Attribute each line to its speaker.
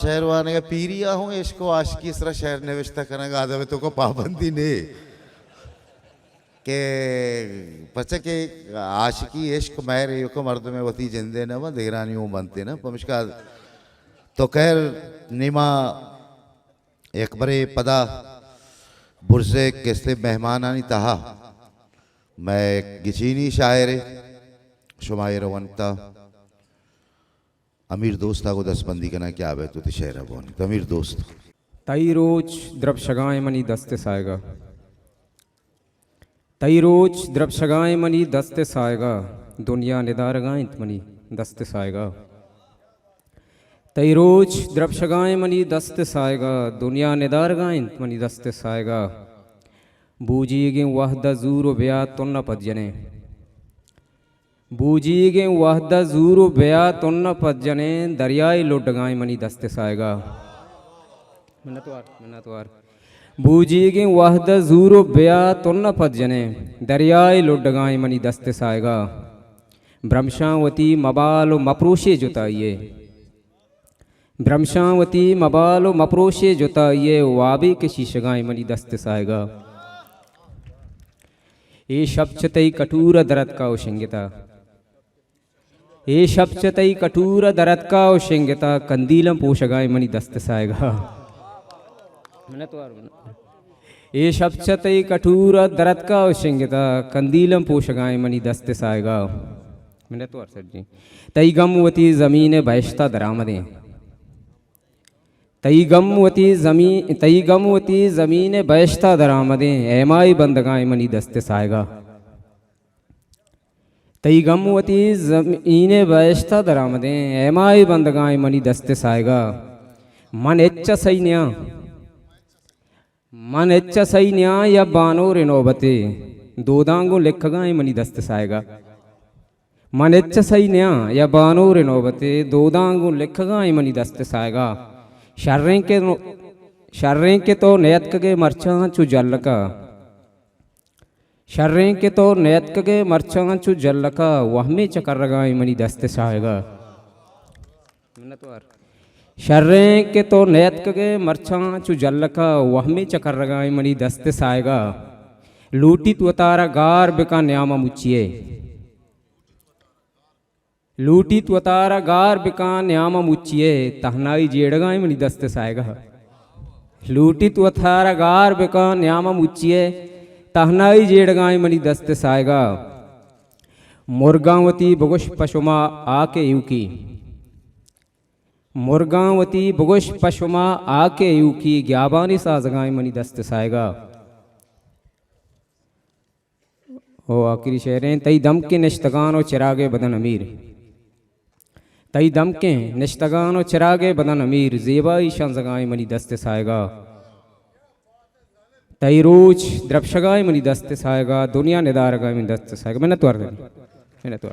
Speaker 1: शहर वाने का पीरिया हूँ इसको आशिकी इसरा शहर निविष्टा करेगा आदवे तो को पाबंदी ने के पचा के आशिकी इश्क मैर यो को मर्द में वती जिंदे न व देरानियों बनते न पमिशका तो खैर नीमा एक बड़े पदा बुरसे किसते मेहमान आनी तहा मैं गिचीनी शायर शुमायर वंता अमीर दोस्त को दसबंदी करना क्या है तो शहर बोनी तो अमीर दोस्त
Speaker 2: तई रोज द्रव शगाए मनी दस्ते साएगा तई रोज द्रव शगाए मनी दस्ते साएगा दुनिया निदार गायत मनी दस्ते साएगा तई रोज द्रव शगाए मनी दस्ते साएगा दुनिया निदार गायत मनी दस्ते साएगा बूजीगे वहदा जूर ब्या तुन्न पजने बूजीगे वहदा जूर ब्या तुन्न पजने दरियाई लुडगाए मनी दस्ते साएगा मिन्नतवार बूजीगे वहदा जूर ब्या तुन्न पजने दरियाई लुडगाए मनी दस्ते साएगा ब्रह्मशावती मबालो मप्रोशे जुताइए ब्रह्मशावती मबालो मप्रोशे जुताइए वाबी के शीशगाए मनी दस्ते साएगा ये शब्दतई कठोर दरद का उशिंगता ये शब्दतई कठोर दरद का उशिंगता कंदीलम पोषगाए मनी दस्त साएगा ये शब्दतई कठोर दरद का उशिंगता कंदीलम पोषगाए मनी दस्त साएगा मैंने तो सर जी तई गमवती जमीन बहिश्ता दरामदें तई गमवती जमीन बहिश्ता दरामदें एमाई बंदगाए मनी दस्ते साएगा तई गमवती जमीन बहिश्ता दरामदें एमाई बंदगाए मनी दस्ते साएगा मन एच्चा सैन्या या बानो रिनोबते दो दांगो लिखगाए मनी दस्ते साएगा मन एच्चा सैन्या या बानो रिनोबते दो दांगो लिखगाए मनी दस्ते साएगा शर्रें के तो नयत के मरछा चु जल का शर्रें के तो नयत के मरछा चु जल का वह में चकर लगाए मनी दस्ते साएगा शर्रें के तो नयत के मरछा चु जल का वह में चकर लगाए मनी दस्ते साएगा लूटी तु तारा गार बिका न्यामा मुचिए लूटी त्वतारा गार बिका न्यामा मुचिए तहनाई जेड़गाए मनी दस्ते साएगा लूटी त्वतारा गार बिका न्यामा मुचिए तहनाई जेड़गाए मनी दस्ते साएगा मुर्गावती बुगुश पशुमा आके यूकी मुर्गावती बुगुश पशुमा आके यूकी ग्याबानी साजगाए मनी दस्ते साएगा ओ आखिरी शेरें तई दम के निश्तगान और चिरागे बदन अमीर तई दम के निश्तगान और चिरागे बदन अमीर जेबाई शंजगाए मनी दस्ते साएगा तई रोज द्रपशगाए मनी दस्ते साएगा दुनिया निदार गाए मनी दस्ते साएगा मैंने तो